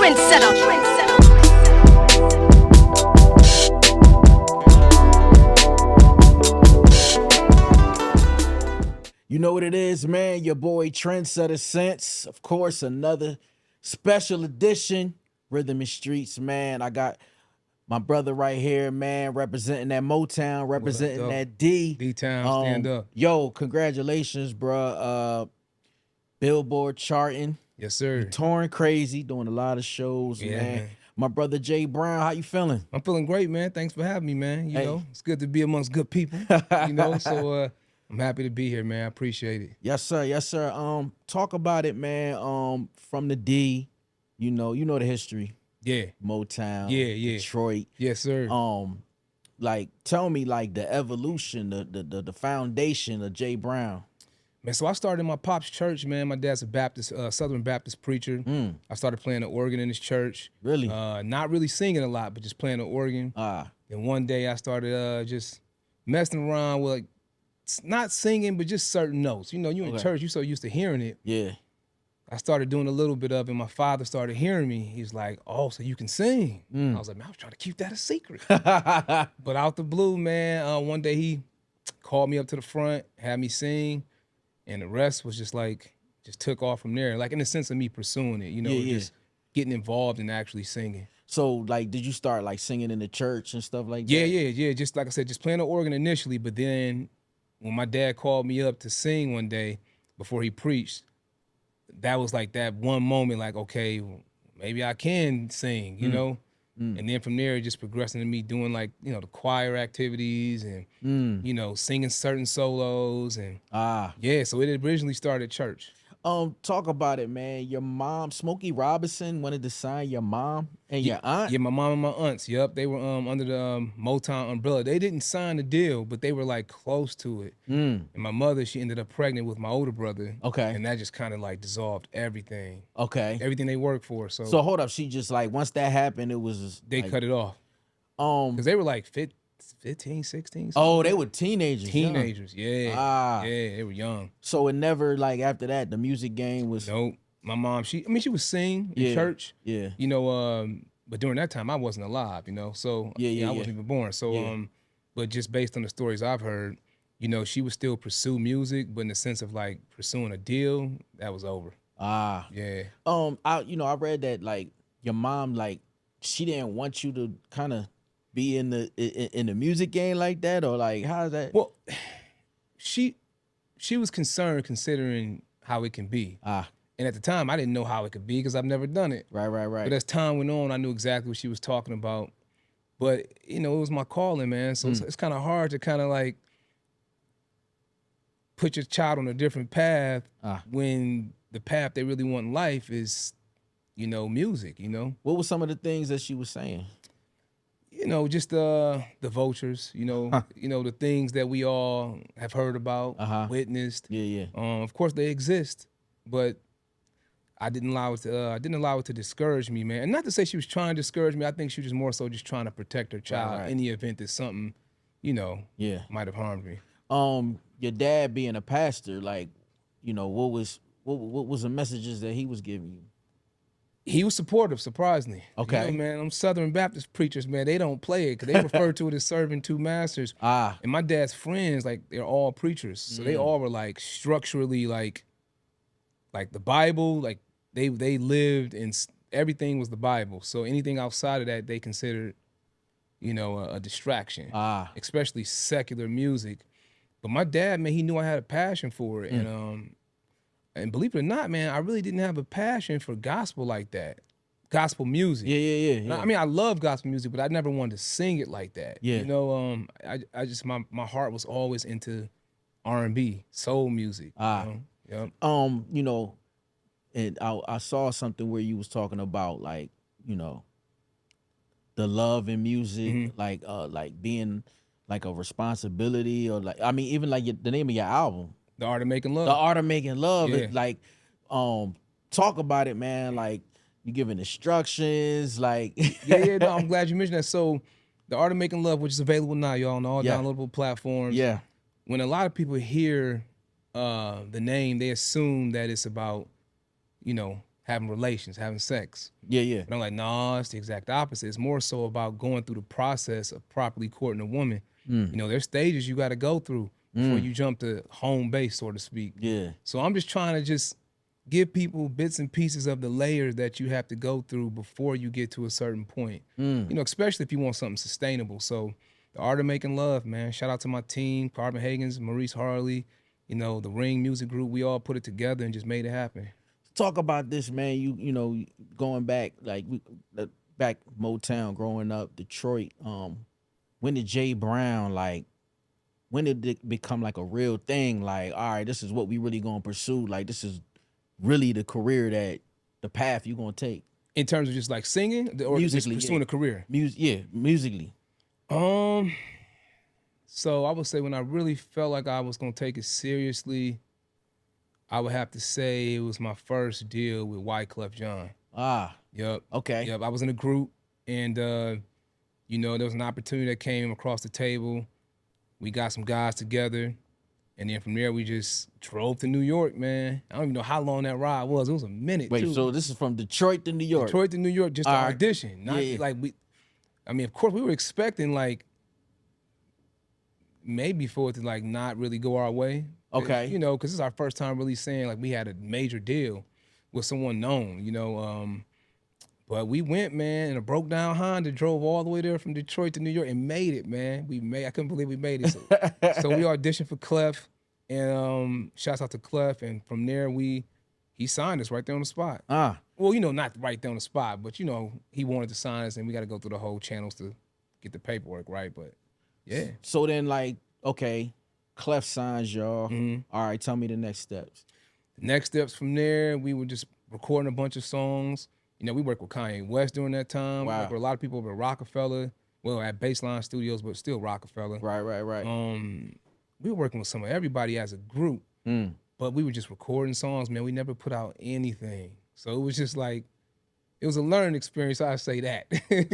You know what it is, man. Your boy TrendsetterSense. Of course, another special edition, Rhythm and Streets, man. I got my brother right here, man, representing that Motown, representing that D. D-Town, stand up. Yo, congratulations, bruh. Billboard charting. Yes, sir. You're touring crazy, doing a lot of shows, man. My brother Jay Brown, how you feeling? I'm feeling great, man. Thanks for having me, man. You know, it's good to be amongst good people, you know, so I'm happy to be here, man. I appreciate it. Yes, sir. Yes, sir. Talk about it, man. From the D, you know the history. Yeah. Motown. Yeah. Detroit. Yes, sir. Like tell me like the evolution, the foundation of Jay Brown. Man, so I started in my pop's church, man. My dad's a Baptist, Southern Baptist preacher. I started playing the organ in his church. Really? Not really singing a lot, but just playing the organ. And one day I started just messing around with like, not singing, but just certain notes. You know, you in church, you so used to hearing it. Yeah. I started doing a little bit of it, and my father started hearing me. He's like, oh, so you can sing. I was like, man, I was trying to keep that a secret. But out the blue, man, one day he called me up to the front, had me sing, and the rest was just like, just took off from there. Like in the sense of me pursuing it, you know, just getting involved in actually singing. So like, did you start like singing in the church and stuff like that? Yeah. Just like I said, just playing the organ initially, but then when my dad called me up to sing one day before he preached, that was like that one moment, like, okay, maybe I can sing, you know? And then from there, it just progressing to me doing like, you know, the choir activities and, you know, singing certain solos and yeah, so it originally started church. Talk about it, man. Your mom, Smokey Robinson, wanted to sign your mom and your aunt? Yeah, my mom and my aunts, yep. They were under the Motown umbrella. They didn't sign the deal, but they were like close to it. And my mother, she ended up pregnant with my older brother. Okay. And that just kind of like dissolved everything. Okay. Everything they worked for. So hold up, she just like, once that happened, it was just, they like, cut it off. Because they were like 15, 16. Oh, they were teenagers. Teenagers, yeah. Yeah, they were young. So it never, like, after that, the music game was... Nope. My mom, she would sing in church. Yeah. You know, but during that time, I wasn't alive, you know. So, I wasn't even born. So, but just based on the stories I've heard, you know, she would still pursue music, but in the sense of, like, pursuing a deal, that was over. Yeah. I read that, like, your mom, like, she didn't want you to kind of be in the music game like that, or like how's that? Well, she was concerned considering how it can be. And at the time I didn't know how it could be because I've never done it. Right. But as time went on, I knew exactly what she was talking about. But you know, it was my calling, man. So it's kind of hard to kind of like put your child on a different path when the path they really want in life is, you know, music, you know. What were some of the things that she was saying? You know, just the vultures, you know, you know, the things that we all have heard about, witnessed. Yeah. Of course they exist, but I didn't allow it to discourage me, man. And not to say she was trying to discourage me. I think she was just more so just trying to protect her child in the event that something, you know, might have harmed me. Your dad being a pastor, like, you know, what was the messages that he was giving you? He was supportive, surprisingly. Okay. You know, man, them Southern Baptist preachers, man, they don't play it because they refer to it as serving two masters. And my dad's friends, like, they're all preachers. So they all were, like, structurally, like the Bible, like, they lived and everything was the Bible. So anything outside of that, they considered, you know, a distraction, especially secular music. But my dad, man, he knew I had a passion for it. And believe it or not, man, I really didn't have a passion for gospel like that. Gospel music. Yeah. I mean, I love gospel music, but I never wanted to sing it like that. Yeah. You know, I just, my heart was always into R&B, soul music. You know? You know, and I saw something where you was talking about, like, you know, the love in music, like being like a responsibility, or like, I mean, even like the name of your album. The Art of Making Love. The Art of Making Love. Yeah. It, like, talk about it, man. Like, you giving instructions, like. No, I'm glad you mentioned that. So, The Art of Making Love, which is available now, y'all, on all downloadable platforms. Yeah. When a lot of people hear the name, they assume that it's about, you know, having relations, having sex. Yeah, yeah. And I'm like, no, it's the exact opposite. It's more so about going through the process of properly courting a woman. You know, there's stages you got to go through before you jump to home base, so to speak. Yeah. So I'm just trying to just give people bits and pieces of the layers that you have to go through before you get to a certain point. You know, especially if you want something sustainable. So the art of making love, man. Shout out to my team, Carbon Hagens, Maurice Harley, you know, the Ring Music Group. We all put it together and just made it happen. Talk about this, man. You know, going back, like back Motown, growing up, Detroit. When did Jay Brown, like, when did it become like a real thing? Like, all right, this is what we really gonna pursue. Like, this is really the career that the path you gonna take. In terms of just like singing or musically, just pursuing a career? Musically. So I would say when I really felt like I was gonna take it seriously, I would have to say it was my first deal with Wyclef Jean. Yep. Okay. Yep. I was in a group, and you know, there was an opportunity that came across the table. We got some guys together, and then from there we just drove to New York, man. I don't even know how long that ride was. It was a minute. Wait, too. So this is from Detroit to New York? Detroit to New York, just to audition. Not like I mean, of course, we were expecting like maybe for it to like not really go our way. Okay. You know, because this is our first time really saying like we had a major deal with someone known, you know. But we went, man, in a broke down Honda, drove all the way there from Detroit to New York and made it, man. I couldn't believe we made it. So we auditioned for Clef, and shouts out to Clef, and from there he signed us right there on the spot. Well, you know, not right there on the spot, but you know, he wanted to sign us, and we got to go through the whole channels to get the paperwork right. But yeah. So then, like, okay, Clef signs y'all. All right, tell me the next steps. The next steps from there, we were just recording a bunch of songs. You know, we worked with Kanye West during that time. Wow. We worked with a lot of people over at Rockefeller. Well, at Baseline Studios, but still Rockefeller. Right. We were working with some of everybody as a group, but we were just recording songs, man. We never put out anything. So it was just like, it was a learning experience, I say that.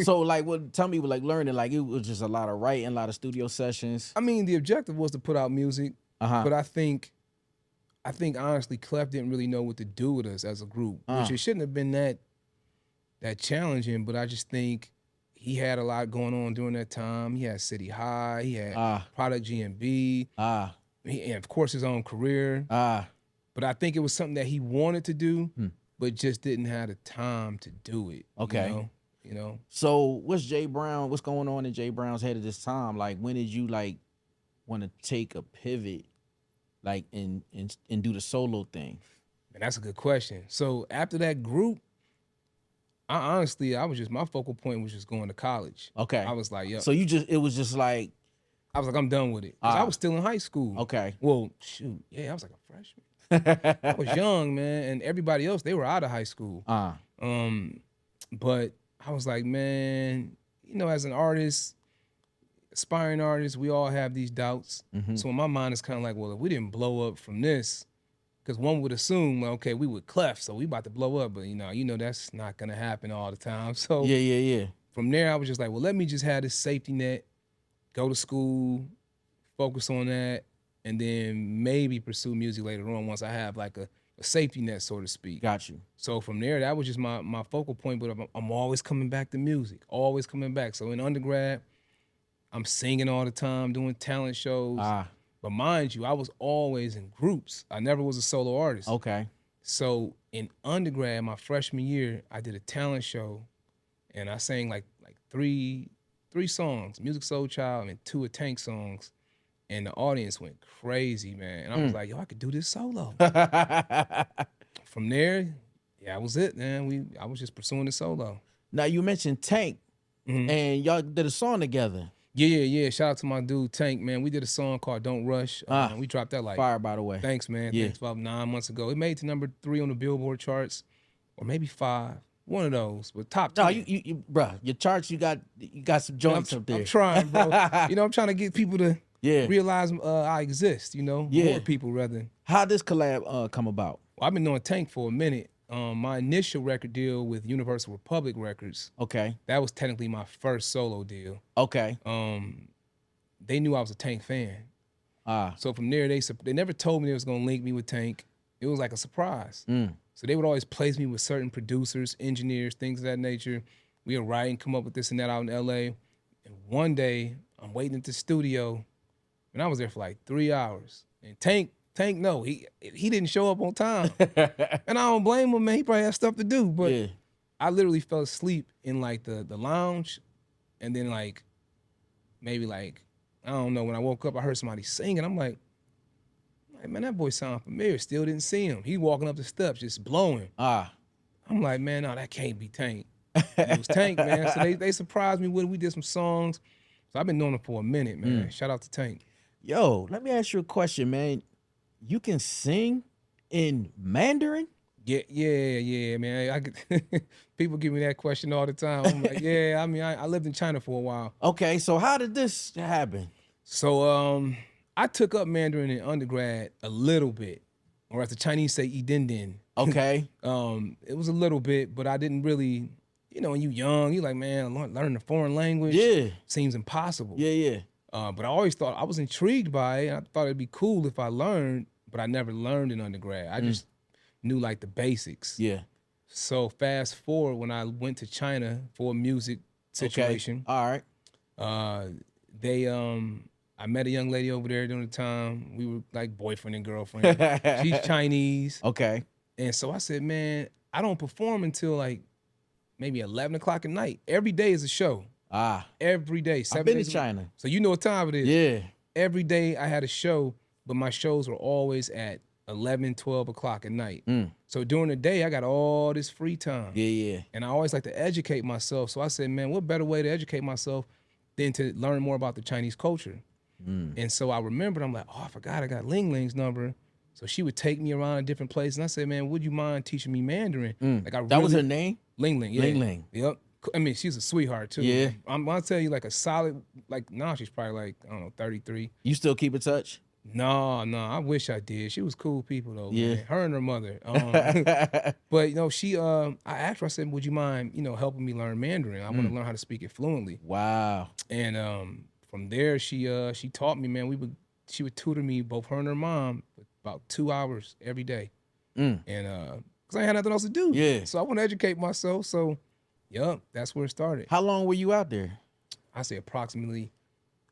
So like, tell me, like learning, like it was just a lot of writing, a lot of studio sessions. I mean, the objective was to put out music, but I think honestly, Clef didn't really know what to do with us as a group, which it shouldn't have been that challenging, but I just think he had a lot going on during that time. He had City High, he had Product GMB, and of course his own career. But I think it was something that he wanted to do, but just didn't have the time to do it. Okay. You know? So what's going on in Jay Brown's head at this time? Like, when did you like want to take a pivot, like and do the solo thing? And that's a good question. So after that group, I was just, my focal point was just going to college. Okay. I was like, yo. So it was just like, I was like, I'm done with it. 'Cause I was still in high school. Okay. Well, shoot. Yeah, I was like a freshman. I was young, man. And everybody else, they were out of high school. But I was like, man, you know, as an artist, aspiring artist, we all have these doubts. So in my mind, it's kind of like, well, if we didn't blow up from this, because one would assume, okay, we would Clef, so we about to blow up, but you know that's not gonna happen all the time. So yeah. From there, I was just like, well, let me just have this safety net, go to school, focus on that, and then maybe pursue music later on once I have like a safety net, so to speak. Got you. So from there, that was just my focal point. But I'm always coming back to music, always coming back. So in undergrad, I'm singing all the time, doing talent shows. But mind you, I was always in groups. I never was a solo artist. Okay. So in undergrad, my freshman year, I did a talent show, and I sang like three songs, Music Soul Child, and 2 of Tank songs, and the audience went crazy, man. And I was like, yo, I could do this solo. From there, yeah, that was it, man. I was just pursuing the solo. Now you mentioned Tank, and y'all did a song together. Yeah. Shout out to my dude Tank, man. We did a song called "Don't Rush." We dropped that like fire, by the way. Thanks, man. Yeah. Thanks. About 9 months ago, it made it to number 3 on the Billboard charts, or maybe 5. One of those, but top 10. No, you bro, your charts, you got some joints up there. I'm trying, bro. You know, I'm trying to get people to realize I exist. You know, more people rather. How this collab come about? Well, I've been knowing Tank for a minute. My initial record deal with Universal Republic Records. Okay. That was technically my first solo deal. Okay. They knew I was a Tank fan. So from there, they never told me they was gonna link me with Tank. It was like a surprise. So they would always place me with certain producers, engineers, things of that nature. We would write and come up with this and that out in LA. And one day, I'm waiting at the studio, and I was there for like 3 hours. And Tank, no, he didn't show up on time. And I don't blame him, man. He probably had stuff to do. But Yeah. I literally fell asleep in like the lounge. And then like, maybe like, I don't know, when I woke up, I heard somebody singing. I'm like, man, that boy sound familiar. Still didn't see him. He walking up the steps, just blowing. I'm like, man, no, that can't be Tank. And it was Tank, man. So they surprised me with it. We did some songs. So I've been knowing him for a minute, man. Shout out to Tank. Yo, let me ask you a question, man. You can sing in Mandarin? Yeah, man. People give me that question all the time. I'm like, yeah, I mean, I lived in China for a while. Okay, so how did this happen? So I took up Mandarin in undergrad a little bit, or as the Chinese say, yi din din. Okay. It was a little bit, but I didn't really, when you young, you like, man, learning a foreign language seems impossible. Yeah. But I always thought I was intrigued by it. And I thought it'd be cool if I learned, but I never learned in undergrad. I just knew like the basics. Yeah. So fast forward when I went to China for a music situation. Okay. All right. I met a young lady over there during the time. We were like boyfriend and girlfriend. She's Chinese. Okay. And so I said, man, I don't perform until like maybe 11 o'clock at night. Every day is a show. Every day. 7 I've been days to China. So you know what time it is. Yeah. Every day I had a show, but my shows were always at 11, 12 o'clock at night. So during the day, I got all this free time. Yeah. And I always like to educate myself. So I said, man, what better way to educate myself than to learn more about the Chinese culture? And so I remembered, I'm like, oh, I forgot I got Ling Ling's number. So she would take me around different places. And I said, man, would you mind teaching me Mandarin? That was her name? Ling Ling, yeah. Ling Ling. Yep. I mean, she's a sweetheart, too. Yeah. I'm going to tell you, like, a solid, like, now she's probably, like, I don't know, 33. You still keep in touch? No, I wish I did. She was cool people, though, Yeah. man. Her and her mother. But, I asked her, I said, would you mind, helping me learn Mandarin? I want to learn how to speak it fluently. Wow. And from there, she taught me, man. She would tutor me, both her and her mom, for about 2 hours every day. And because I had nothing else to do. Yeah. So I want to educate myself. So, yup, that's where it started. How long were you out there? I say approximately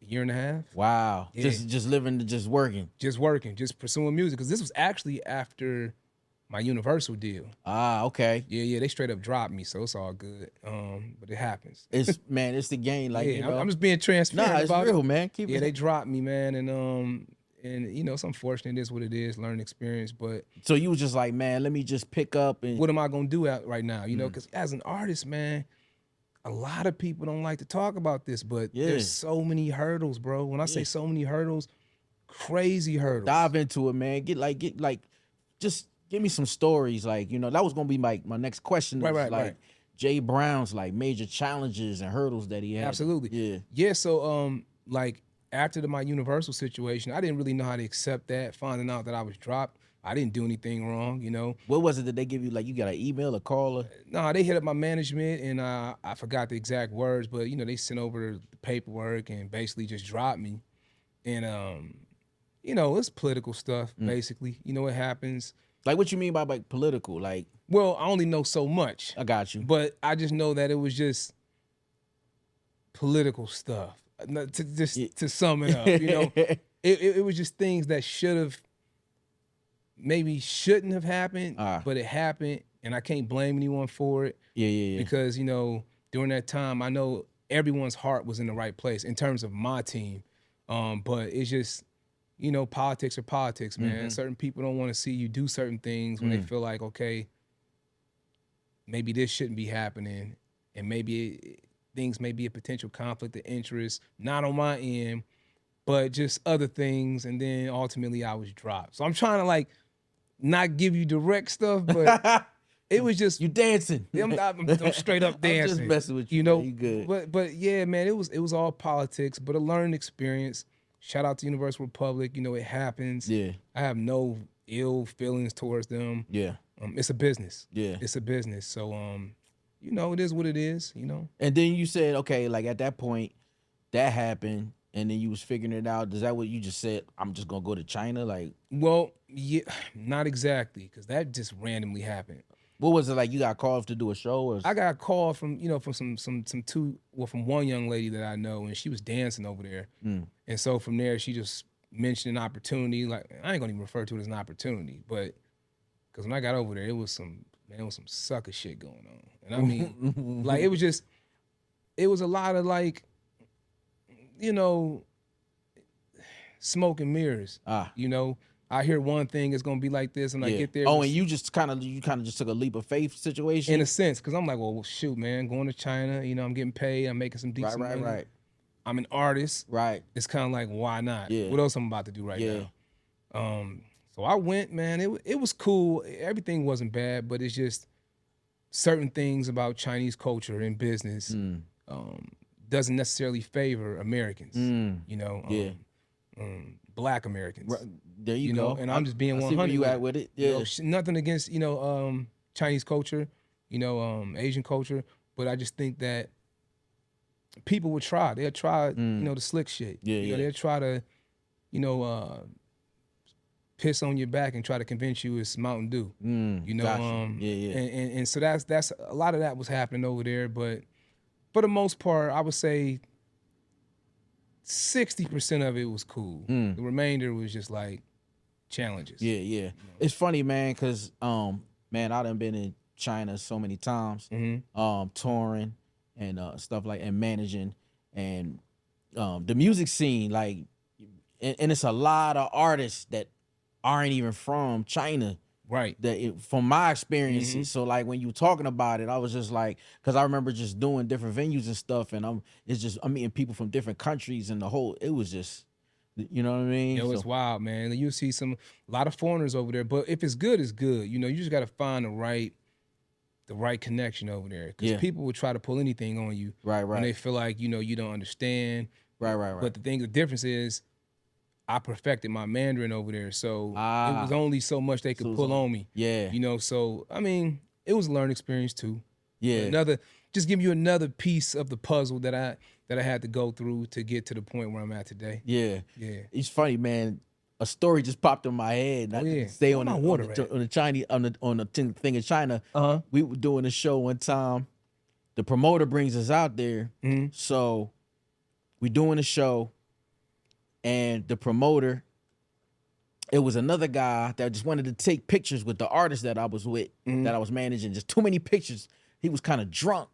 a year and a half. Wow. Yeah. Just living, just working. Just working, just pursuing music. Because this was actually after my Universal deal. Okay. Yeah, they straight up dropped me, so it's all good. But it happens. It's the game. Like, yeah, I'm just being transparent. Nah, it's about real, it. man. They dropped me, man, and it's unfortunate. It is what it is. Learning experience, but so you was just like, man, let me just pick up and what am I gonna do out right now? Because as an artist, man, a lot of people don't like to talk about this, but there's so many hurdles, bro. When I say so many hurdles, crazy hurdles. Dive into it, man. Just give me some stories. Like, that was gonna be my next question. Right. Jay Brown's like major challenges and hurdles that he had. Absolutely. Yeah. So like after my Universal situation, I didn't really know how to accept that, finding out that I was dropped. I didn't do anything wrong, What was it that they give you? Like, you got an email, a call? No, they hit up my management, and I forgot the exact words, but, they sent over the paperwork and basically just dropped me. And, it's political stuff, basically. It happens. Like, what you mean by, like, political? Like, well, I only know so much. I got you. But I just know that it was just political stuff. To sum it up, it was just things that shouldn't have happened, but it happened, and I can't blame anyone for it. Yeah. Because, during that time, I know everyone's heart was in the right place in terms of my team. But it's just, politics are politics, man. Certain people don't want to see you do certain things when they feel like, okay, maybe this shouldn't be happening, and maybe things may be a potential conflict of interest, not on my end, but just other things, and then ultimately I was dropped. So I'm trying to, like, not give you direct stuff, but it was just you dancing. I'm straight up dancing. I'm just messing with you. You good? But yeah, man, it was all politics, but a learning experience. Shout out to Universal Republic. It happens. Yeah. I have no ill feelings towards them. Yeah. It's a business. Yeah. It's a business. So it is what it is. And then you said, okay, like at that point, that happened. and then you was figuring it out. Is that what you just said? I'm just gonna go to China, like. Well, yeah, not exactly, because that just randomly happened. What was it like? You got called to do a show, or I got called from from one young lady that I know, and she was dancing over there, and so from there she just mentioned an opportunity. Like, I ain't gonna even refer to it as an opportunity, but because when I got over there, it was some sucker shit going on, and I mean, like it was a lot of like, you know, smoke and mirrors. You know, I hear one thing is gonna be like this, and I get there. Oh, and you kind of just took a leap of faith situation in a sense, because I'm like, well, shoot, man, going to China, you know, I'm getting paid, I'm making some decent money. Right. I'm an artist. Right. It's kind of like, why not? Yeah. What else I'm about to do right now? So I went, man. It was cool. Everything wasn't bad, but it's just certain things about Chinese culture and business doesn't necessarily favor Americans. You know. Black Americans. Right. There you go. And I'm just being 100. Where you at with it? Yeah. You know, nothing against Chinese culture, Asian culture, but I just think that people would try. They'll try, the slick shit. They'll try to, piss on your back and try to convince you it's Mountain Dew. Gotcha. And so that's a lot of that was happening over there, but for the most part, I would say 60% of it was cool. The remainder was just like challenges. Yeah. It's funny, man, because man, I done been in China so many times, touring and stuff like, and managing, and the music scene, like, and it's a lot of artists that aren't even from China. Right. From my experiences. So like when you talking about it, I was just like, because I remember just doing different venues and stuff, and I'm meeting people from different countries, and it was just, you know what I mean? It's wild, man. You see a lot of foreigners over there, but if it's good, it's good. You just got to find the right connection over there, because people will try to pull anything on you. Right. When they feel like you don't understand. Right. But the difference is, I perfected my Mandarin over there, so it was only so much they could pull on me. Yeah. So I mean, it was a learning experience too. Yeah. Just give you another piece of the puzzle that I had to go through to get to the point where I'm at today. Yeah. It's funny, man. A story just popped in my head. Stay on the Chinese on the thing in China. We were doing a show one time. The promoter brings us out there. So we doing a show. And the promoter, it was another guy that just wanted to take pictures with the artist that I was with, that I was managing. Just too many pictures. He was kind of drunk.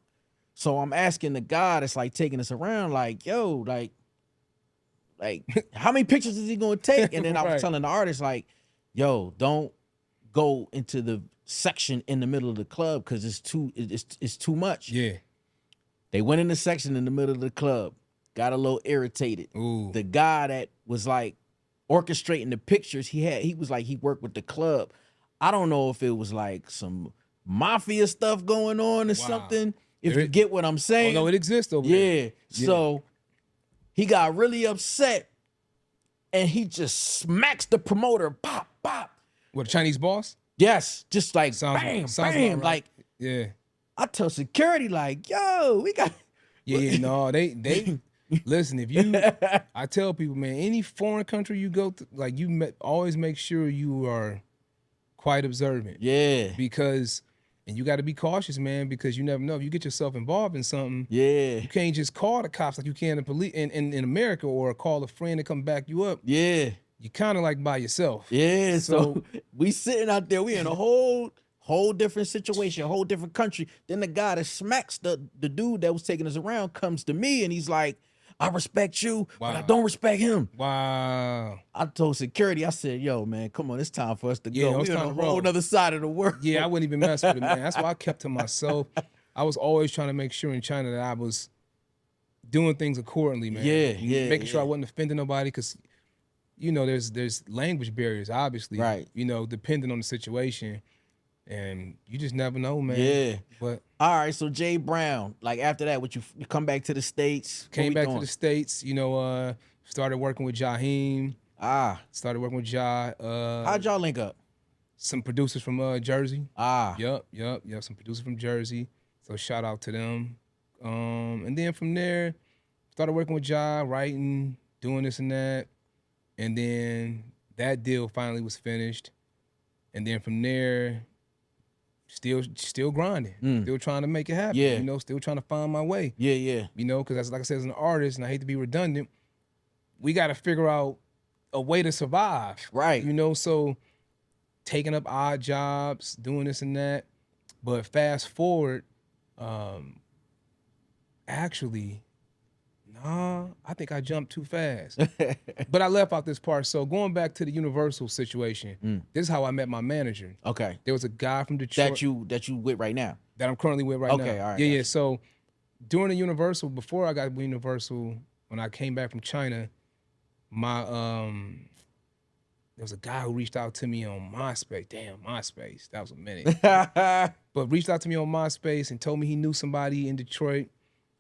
So I'm asking the guy that's like taking us around, like, yo, like how many pictures is he gonna take? And then I was telling the artist, like, yo, don't go into the section in the middle of the club, because it's too much. Yeah. They went in the section in the middle of the club. Got a little irritated. Ooh. The guy that was like orchestrating the pictures, he was like, he worked with the club. I don't know if it was like some mafia stuff going on or something. If you get what I'm saying. Oh, no, it exists over there. Yeah. So he got really upset, and he just smacks the promoter. Pop, pop. What, a Chinese boss? Yes. Just like bam, bam. Right. Like, yeah. I tell security, like, yo, we got. No, they listen, I tell people, man, any foreign country you go to, like, always make sure you are quite observant. Yeah. And you got to be cautious, man, because you never know. If you get yourself involved in something, you can't just call the cops like you can in America, or call a friend to come back you up. Yeah. You kind of like by yourself. Yeah. So we sitting out there, we in a whole different situation, a whole different country. Then the guy that smacks the dude that was taking us around comes to me, and he's like, I respect you, but I don't respect him. Wow. I told security, I said, yo, man, come on, it's time for us to go. We're on a whole other side of the world. Yeah, I wouldn't even mess with it, man. That's why I kept to myself. I was always trying to make sure in China that I was doing things accordingly, man. Making sure I wasn't offending nobody, because, there's language barriers, obviously. Right. Depending on the situation. And you just never know, man. Yeah. But all right, so Jay Brown, like after that, you come back to the States? Came back to the States, started working with Jaheim. Started working with Ja. How'd y'all link up? Some producers from Jersey. Yep. Some producers from Jersey. So shout out to them. And then from there, started working with Ja, writing, doing this and that. And then that deal finally was finished. And then from there, still grinding, still trying to make it happen. Yeah. You know, still trying to find my way. Yeah, yeah. You know, because like I said, as an artist, and I hate to be redundant, we got to figure out a way to survive. Right. You know, so taking up odd jobs, doing this and that. But fast forward, actually, nah, I think I jumped too fast. But I left out this part. So going back to the Universal situation, this is how I met my manager. Okay. There was a guy from Detroit That you with right now. that I'm currently with right now. Okay, all right. Yeah. So during the Universal, before I got with Universal, when I came back from China, my there was a guy who reached out to me on MySpace. Damn, MySpace. That was a minute. But reached out to me on MySpace and told me he knew somebody in Detroit.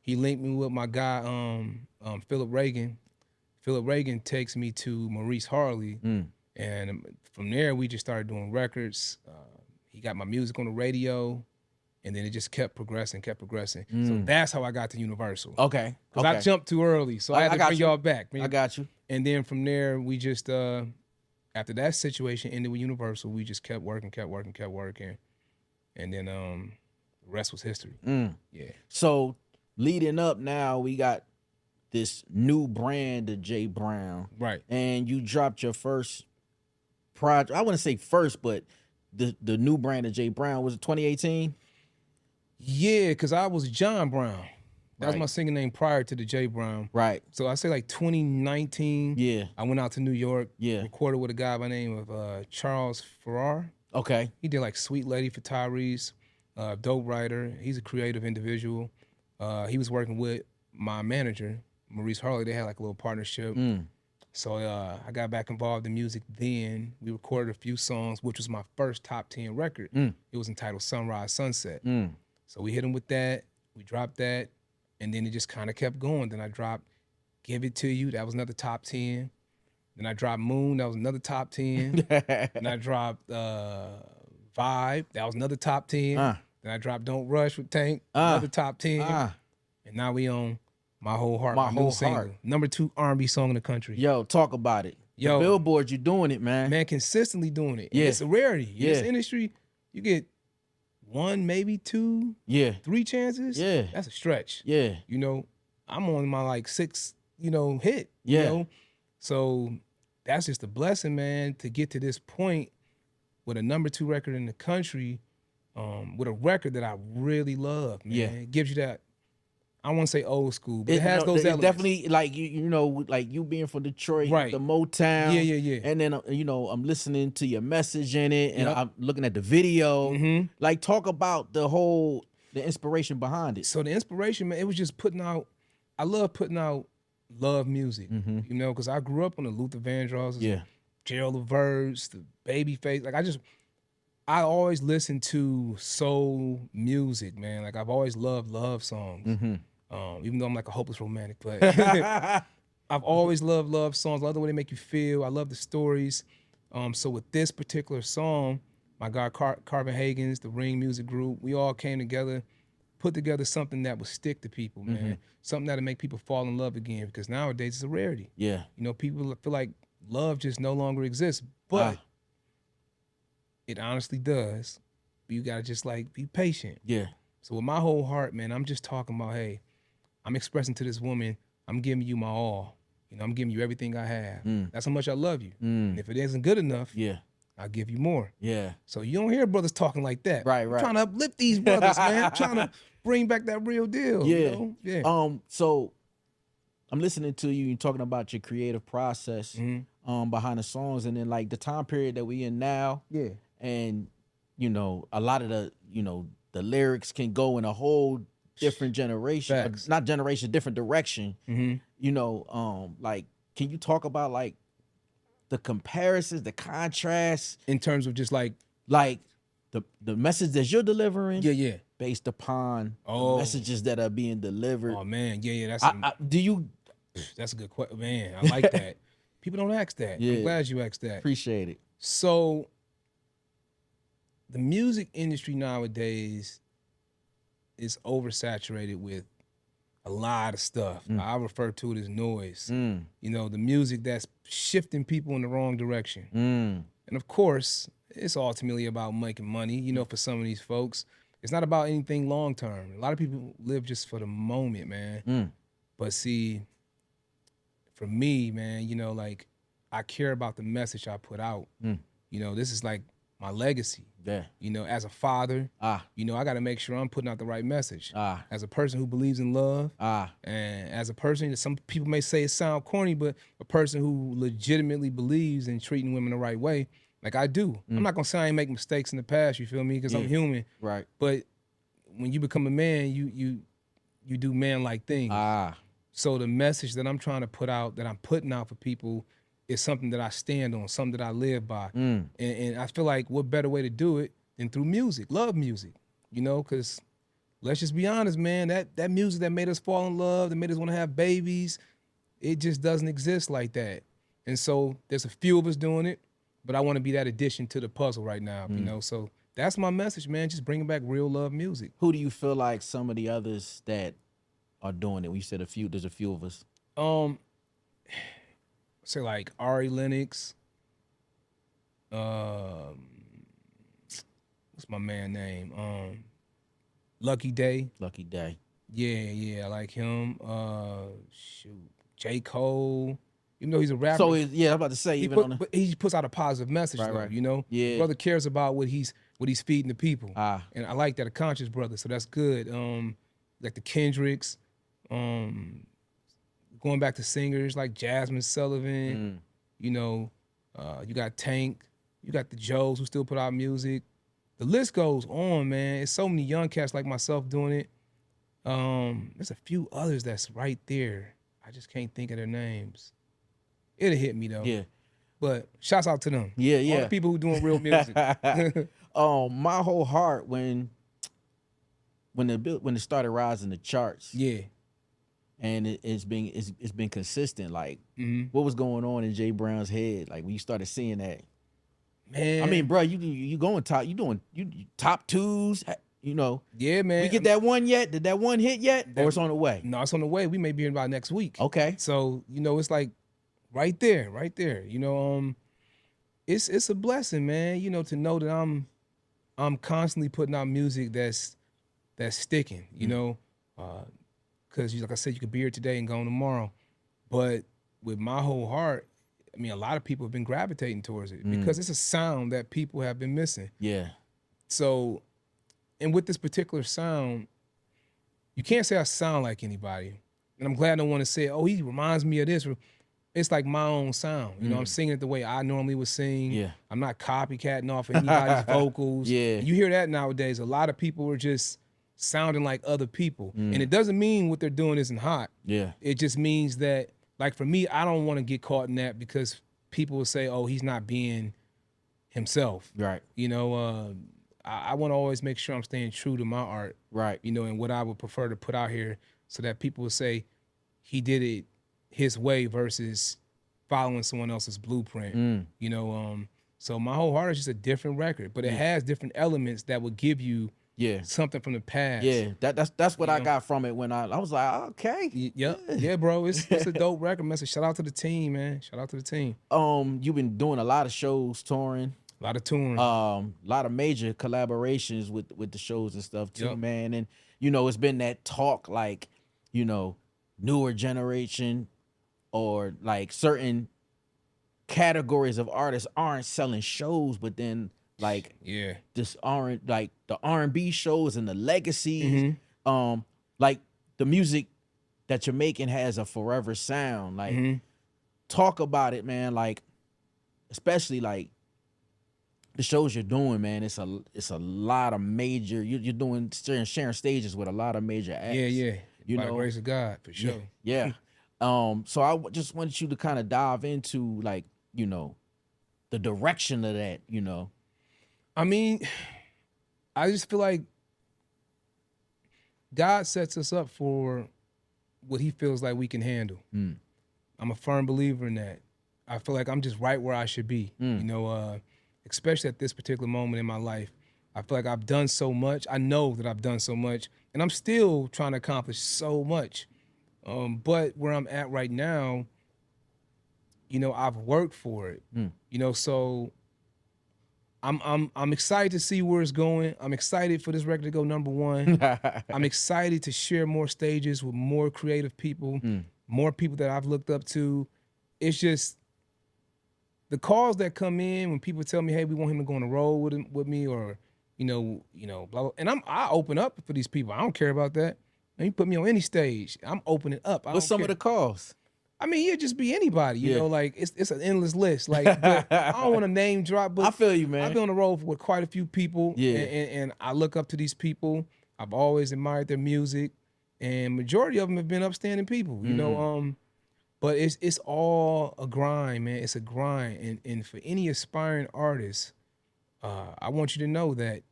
He linked me with my guy, Philip Reagan. Philip Reagan takes me to Maurice Harley. And from there, we just started doing records. He got my music on the radio. And then it just kept progressing. So that's how I got to Universal. Okay. Because I jumped too early. So I had to bring y'all back. I got you. And then from there, we just, after that situation ended with Universal, we just kept working. And then the rest was history. Yeah. So leading up now, we got this new brand of Jay Brown. Right. And you dropped your first project. I wouldn't say first, but the new brand of Jay Brown, was it 2018? Yeah, because I was John Brown. That was Right. my singing name prior to the Jay Brown. Right. So I say like 2019. Yeah. I went out to New York. Yeah. Recorded with a guy by the name of Charles Farrar. Okay. He did like Sweet Lady for Tyrese, dope writer. He's a creative individual. He was working with my manager, Maurice Harley. They had like a little partnership. So I got back involved in music then. We recorded a few songs, which was my first top 10 record. It was entitled Sunrise Sunset. So we hit him with that. We dropped that. And then it just kind of kept going. Then I dropped Give It To You. That was another top 10. Then I dropped Moon. That was another top 10. Then I dropped Vibe. That was another top 10. Then I dropped Don't Rush with Tank. Another top 10. And now we on My Whole Heart. My Whole single. Heart. Number 2 R&B song in the country. Yo, talk about it. Yo. The Billboard, you doing it, man. Man, consistently doing it. Yeah. It's a rarity. In this Yeah. industry, you get 1, maybe 2, Yeah. 3 chances. Yeah. That's a stretch. Yeah. You know, I'm on my like 6th, hit. Yeah. You know? So that's just a blessing, man, to get to this point with a number 2 record in the country, with a record that I really love, man. Yeah. It gives you that, I won't say old school, but it has those it's elements. definitely like like you being from Detroit, Right. the Motown. Yeah. And then I'm listening to your message in it, and I'm looking at the video. Like, talk about the inspiration behind it. So the inspiration, man, it was just putting out. I love putting out love music, because I grew up on the Luther Vandross, Gerald Levert, the Babyface. Like I always listened to soul music, man. Like I've always loved love songs. Even though I'm like a hopeless romantic, but I've always loved love songs. I love the way they make you feel. I love the stories. So with this particular song, my guy Carvin Hagens, the Ring Music Group, we all came together, put together something that would stick to people, man. Something that'll make people fall in love again, because nowadays it's a rarity. Yeah. People feel like love just no longer exists, but it honestly does. But you gotta just like be patient. Yeah. So with My Whole Heart, man, I'm just talking about, hey, I'm expressing to this woman, I'm giving you my all. I'm giving you everything I have. That's how much I love you. And if it isn't good enough, I'll give you more. Yeah. So you don't hear brothers talking like that. Right. I'm trying to uplift these brothers, man. I'm trying to bring back that real deal. Yeah. Yeah. So I'm listening to you talking about your creative process behind the songs, and then like the time period that we in now. Yeah. And a lot of the the lyrics can go in a whole different generation. Facts. Not generation, different direction. Like, can you talk about like the comparisons, the contrasts In terms of just like the message that you're delivering yeah. based upon the messages that are being delivered? Oh man, yeah. That's a good question, man. I like that. People don't ask that. Yeah. I'm glad you asked that. Appreciate it. So the music industry nowadays is oversaturated with a lot of stuff. I refer to it as noise. Mm. You know, the music that's shifting people in the wrong direction. Mm. And of course, it's ultimately about making money, you know, for some of these folks. It's not about anything long term. A lot of people live just for the moment, man. Mm. But see, for me, man, you know, like I care about the message I put out. Mm. You know, this is like my legacy. Yeah. You know, as a father, Ah. you know, I got to make sure I'm putting out the right message. Ah. As a person who believes in love, and as a person that some people may say it sound corny, but a person who legitimately believes in treating women the right way, like I do. I'm not gonna say I ain't make mistakes in the past. You feel me? Because I'm human. Right. But when you become a man, you do man-like things. So the message that I'm trying to put out, that I'm putting out for people, is something that I stand on, something that I live by. And I feel like what better way to do it than through music, love music, you know, because let's just be honest, man, that music that made us fall in love, that made us want to have babies, it just doesn't exist like that. And so there's a few of us doing it, but I want to be that addition to the puzzle right now, you know? So that's my message, man, just bringing back real love music. Who do you feel like some of the others that are doing it? We said a few, there's a few of us. Say like Ari Lennox, what's my man name? Lucky Day. Lucky Day. Yeah, I like him. Shoot, J. Cole. Even though he's a rapper. So yeah, I'm about to say but he puts out a positive message, though, right. you know? Yeah. The brother cares about what he's feeding the people. And I like that, a conscious brother, so that's good. Like the Kendricks, going back to singers like Jasmine Sullivan, you know, you got Tank, you got the Joes who still put out music. The list goes on, man. It's so many young cats like myself doing it. There's a few others that's right there. I just can't think of their names. It'll hit me though. Yeah. But shouts out to them. Yeah. All the people who doing real music. My whole heart when it started rising the charts. Yeah. And it's been consistent. Like, what was going on in Jay Brown's head? Like when you started seeing that, man. I mean, bro, you going top? You doing top twos? You know? Yeah, man. We get that one yet? Did that one hit yet? Or it's on the way? No, it's on the way. We may be in about next week. Okay. So you know, it's like right there. You know, it's a blessing, man. You know, to know that I'm constantly putting out music that's sticking. You know. Because like I said, you could be here today and gone tomorrow. But with my whole heart, I mean, a lot of people have been gravitating towards it because it's a sound that people have been missing. Yeah. So, and with this particular sound, you can't say I sound like anybody. And I'm glad I don't want to say, oh, he reminds me of this. It's like my own sound. You know, I'm singing it the way I normally would sing. Yeah. I'm not copycatting off of anybody's vocals. Yeah. And you hear that nowadays. A lot of people are just sounding like other people. And it doesn't mean what they're doing isn't hot. Yeah. It just means that, like for me, I don't want to get caught in that because people will say, oh, he's not being himself. Right. You know, I want to always make sure I'm staying true to my art. Right. You know, and what I would prefer to put out here so that people will say he did it his way versus following someone else's blueprint. You know, so my whole heart is just a different record, but it has different elements that will give you something from the past. Yeah, that's what I got from it when I was like, okay. Yeah, bro. It's a dope record, man. So shout out to the team, man. Shout out to the team. You've been doing a lot of shows, touring. A lot of touring. A lot of major collaborations with the shows and stuff too, man. And you know, it's been that talk like, you know, newer generation or like certain categories of artists aren't selling shows, but then like just aren't like the R&B shows and the legacies. Like the music that you're making has a forever sound. Like talk about it, man. Like especially like the shows you're doing, man. It's a lot of major. You're doing sharing stages with a lot of major acts. Yeah. You By know, the grace of God, for sure. Yeah. So I just wanted you to kind of dive into like, you know, the direction of that, you know. I mean, I just feel like God sets us up for what he feels like we can handle. I'm a firm believer in that. I feel like I'm just right where I should be, you know, especially at this particular moment in my life. I feel like I've done so much. I know that I've done so much, and I'm still trying to accomplish so much. But where I'm at right now, you know, I've worked for it. You know, so I'm excited to see where it's going. I'm excited for this record to go #1. I'm excited to share more stages with more creative people, more people that I've looked up to. It's just the calls that come in when people tell me, "Hey, we want him to go on the road with me," or you know, blah blah. And I open up for these people. I don't care about that. And you put me on any stage, I'm opening up. What's some of the calls? I mean, you'd just be anybody, you know, like it's an endless list. Like, but I don't want to name drop, but I feel you, man. I've been on the road with quite a few people, Yeah, and I look up to these people. I've always admired their music, and majority of them have been upstanding people, you know. But it's all a grind, man. It's a grind, and for any aspiring artist, I want you to know that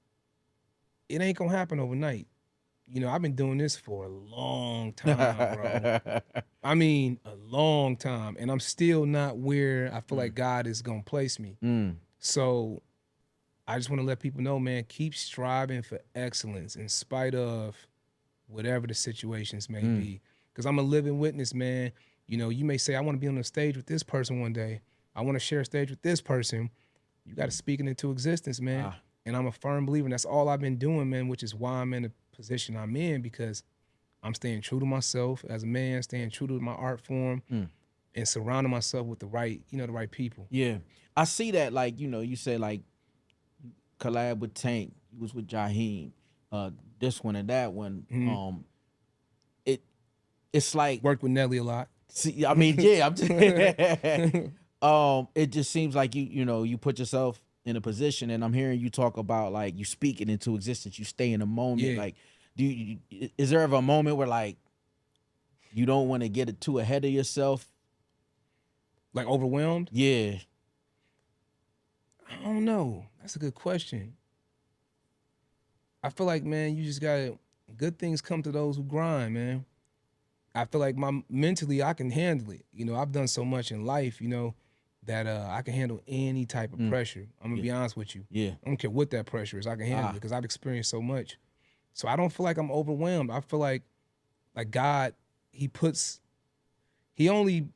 it ain't gonna happen overnight. You know, I've been doing this for a long time, bro. I mean, a long time. And I'm still not where I feel like God is going to place me. So I just want to let people know, man, keep striving for excellence in spite of whatever the situations may be. Because I'm a living witness, man. You know, you may say, I want to be on the stage with this person one day. I want to share a stage with this person. You got to speak it into existence, man. And I'm a firm believer. And that's all I've been doing, man, which is why I'm in the position I'm in, because I'm staying true to myself as a man, staying true to my art form, and surrounding myself with the right, you know, the right people. Yeah. I see that, like, you know, you say like collab with Tank, you was with Jaheim, this one and that one. It's like Worked with Nelly a lot. See, I mean, yeah, I'm just it just seems like you know, you put yourself in a position, and I'm hearing you talk about like you speak it into existence, you stay in the moment. Yeah. Like, is there ever a moment where like you don't want to get it too ahead of yourself? Like overwhelmed? Yeah. I don't know. That's a good question. I feel like, man, you just gotta, good things come to those who grind, man. I feel like mentally I can handle it. You know, I've done so much in life, you know, that I can handle any type of pressure. I'm gonna be honest with you. Yeah. I don't care what that pressure is. I can handle it because I've experienced so much. So I don't feel like I'm overwhelmed. I feel like God, he only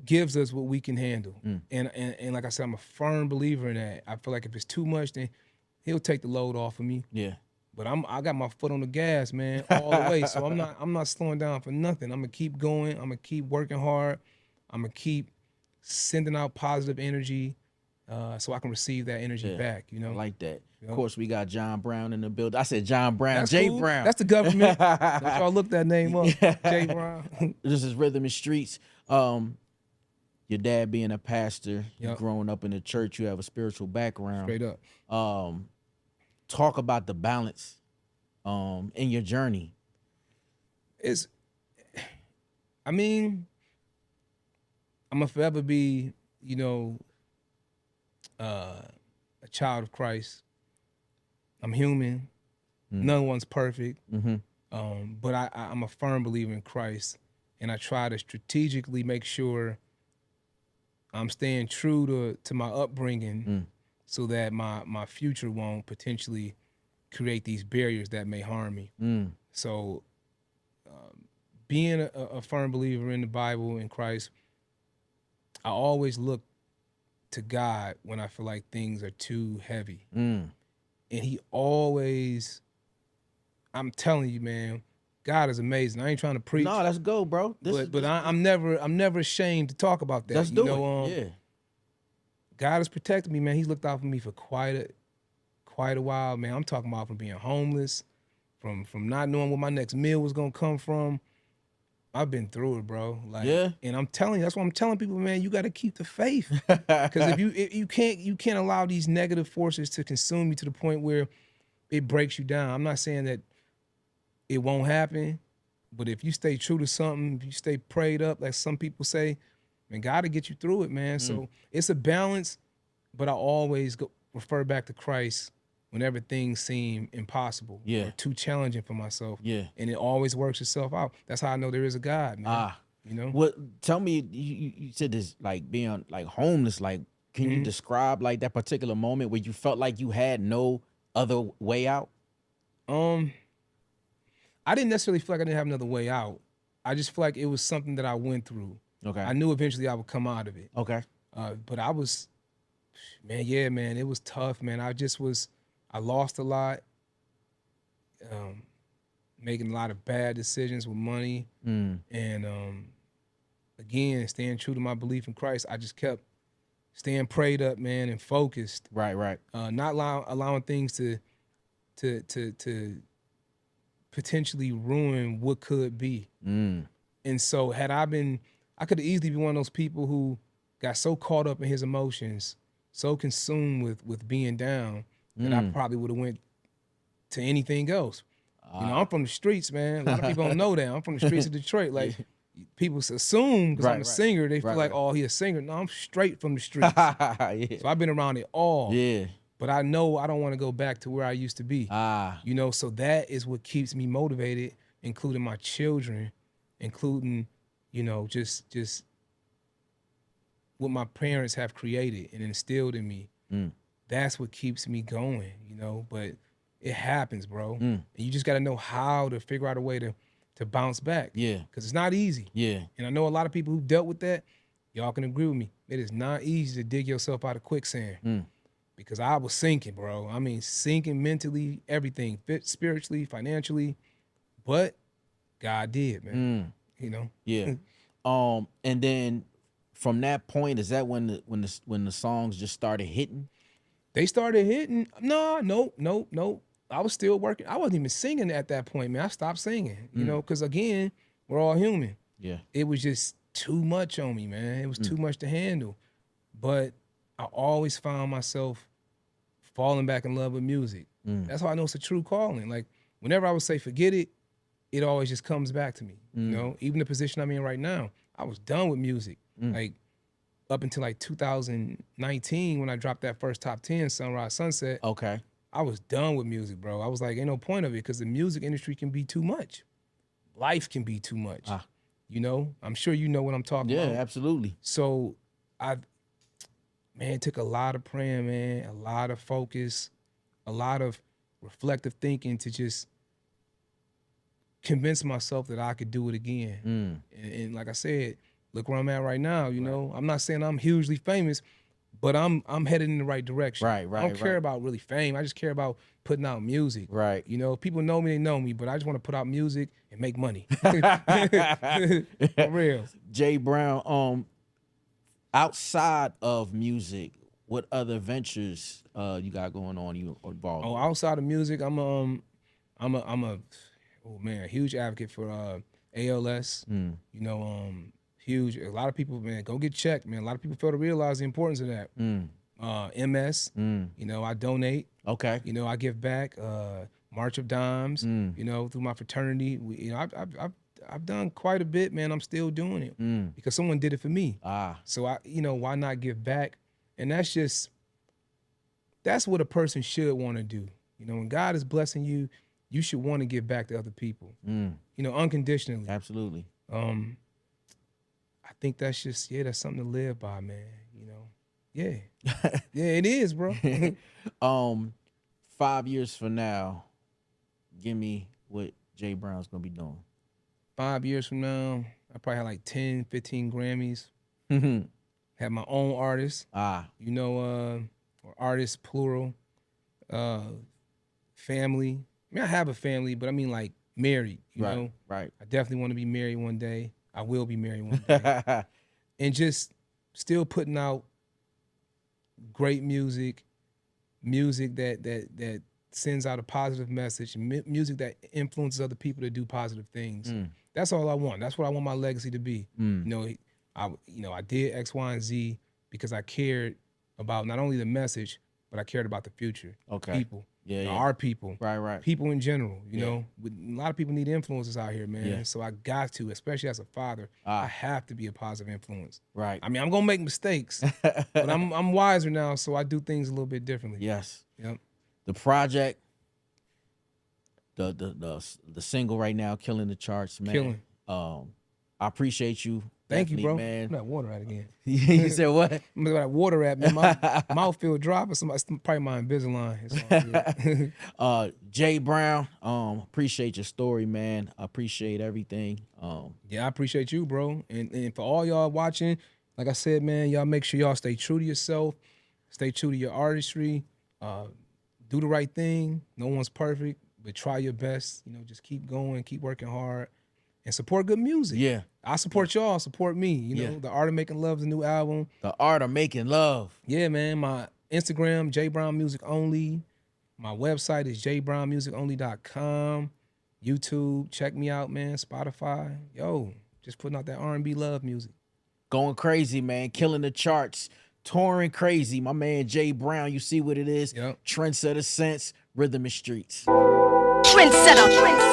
gives us what we can handle. And like I said, I'm a firm believer in that. I feel like if it's too much, then he'll take the load off of me. Yeah. But I got my foot on the gas, man, all the way. So I'm not slowing down for nothing. I'm gonna keep going. I'm gonna keep working hard. I'm gonna keep sending out positive energy, so I can receive that energy back. You know, I like that. You know? Of course, we got John Brown in the building. I said John Brown, That's Jay cool. Brown. That's the government. Don't y'all look that name up, Jay Brown. This is Rhythm and Streets. Your dad being a pastor, you growing up in the church, you have a spiritual background. Straight up. Talk about the balance in your journey. I mean, I'm gonna forever be, you know, a child of Christ. I'm human. No one's perfect. But I'm a firm believer in Christ, and I try to strategically make sure I'm staying true to my upbringing, so that my future won't potentially create these barriers that may harm me. So being a firm believer in the Bible and Christ, I always look to God when I feel like things are too heavy. And he always, I'm telling you, man, God is amazing. I ain't trying to preach. No, let's go, bro. I'm never ashamed to talk about that. Let's do it. Yeah. God has protected me, man. He's looked out for me for quite a while, man. I'm talking about from being homeless, from not knowing where my next meal was gonna come from. I've been through it, bro. Like, and I'm telling you, that's why I'm telling people, man, you got to keep the faith, because if you can't allow these negative forces to consume you to the point where it breaks you down. I'm not saying that it won't happen, but if you stay true to something, if you stay prayed up, like some people say, man, God will get you through it, man. So it's a balance, but I always refer back to Christ whenever things seem impossible or too challenging for myself. And it always works itself out. That's how I know there is a God, man. You know? What? Tell me, you said this, like being like homeless, like can you describe like that particular moment where you felt like you had no other way out? I didn't necessarily feel like I didn't have another way out. I just feel like it was something that I went through. Okay. I knew eventually I would come out of it. Okay. But I was, man, it was tough, man. I lost a lot, making a lot of bad decisions with money. And again, staying true to my belief in Christ, I just kept staying prayed up, man, and focused. Right. Not allowing things to potentially ruin what could be. And so I could easily be one of those people who got so caught up in his emotions, so consumed with being down, that I probably would have went to anything else. You know, I'm from the streets, man. A lot of people don't know that. I'm from the streets of Detroit. Like, people assume because I'm a singer, they feel like, oh, he a singer. No, I'm straight from the streets. Yeah. So I've been around it all. Yeah. But I know I don't want to go back to where I used to be. You know, so that is what keeps me motivated, including my children, including, you know, just what my parents have created and instilled in me. That's what keeps me going, you know. But it happens, bro. And you just got to know how to figure out a way to bounce back. Yeah. Because it's not easy. Yeah. And I know a lot of people who dealt with that. Y'all can agree with me. It is not easy to dig yourself out of quicksand. Because I was sinking, bro. I mean, sinking mentally, everything, spiritually, financially. But God did, man. You know? Yeah. And then from that point, is that when the songs just started hitting? They started hitting. No. I was still working. I wasn't even singing at that point, man. I stopped singing, you know, because again, we're all human. Yeah. It was just too much on me, man. It was too much to handle. But I always found myself falling back in love with music. That's how I know it's a true calling. Like, whenever I would say forget it, it always just comes back to me. You know, even the position I'm in right now, I was done with music. Like, up until like 2019 when I dropped that first top 10, Sunrise Sunset. Okay. I was done with music, bro. I was like, ain't no point of it because the music industry can be too much. Life can be too much. You know, I'm sure you know what I'm talking about. Yeah, absolutely. So it took a lot of praying, man, a lot of focus, a lot of reflective thinking to just convince myself that I could do it again. And like I said, look where I'm at right now, you know. I'm not saying I'm hugely famous, but I'm headed in the right direction. Right. I don't care about really fame. I just care about putting out music. Right. You know, people know me, they know me, but I just want to put out music and make money. For real. Jay Brown, outside of music, what other ventures you got going on you involved? Oh, outside of music, I'm a huge advocate for ALS. You know, huge. A lot of people, man, go get checked, man. A lot of people fail to realize the importance of that. MS, you know, I donate. Okay. You know, I give back. March of Dimes, you know, through my fraternity. You know, I've done quite a bit, man. I'm still doing it because someone did it for me. So you know, why not give back? And that's what a person should want to do. You know, when God is blessing you, you should want to give back to other people. You know, unconditionally. Absolutely. I think that's just, that's something to live by, man. You know, yeah, it is, bro. 5 years from now, give me what Jay Brown's gonna be doing. 5 years from now, I probably have like 10, 15 Grammys. Have my own artists. You know, or artists plural. Family. I mean, I have a family, but I mean like married. You know, right. I definitely want to be married one day. I will be married one day. And just still putting out great music that sends out a positive message, music that influences other people to do positive things. That's all I want. That's what I want my legacy to be. You know, I did X, Y, and Z because I cared about not only the message, but I cared about the future. Okay. People. Yeah. Our people. Right. People in general, you know. A lot of people need influences out here, man. Yeah. So I got to, especially as a father, I have to be a positive influence. Right. I mean, I'm gonna make mistakes, but I'm wiser now, so I do things a little bit differently. Yes. Yep. The project, the single right now, killing the charts, man. Killing. I appreciate you Thank you, bro. man. Where that water at again? You said what? Where that water at, man? My mouth feel dry, but somebody probably my Invisalign. It's all good. Jay Brown, appreciate your story, man. I appreciate everything. Yeah, I appreciate you, bro. And for all y'all watching, like I said, man, y'all make sure y'all stay true to yourself, stay true to your artistry, do the right thing. No one's perfect, but try your best. You know, just keep going, keep working hard, and support good music. Yeah. I support y'all, support me. You know, The Art of Making Love is a new album. The Art of Making Love. Yeah, man. My Instagram, J Brown Music Only. My website is jbrownmusiconly.com. YouTube, check me out, man. Spotify. Yo, just putting out that R&B love music. Going crazy, man. Killing the charts. Touring crazy. My man Jay Brown, you see what it is? Yep. TrendsetterSense, Rhythm and Streets. Trendsetter.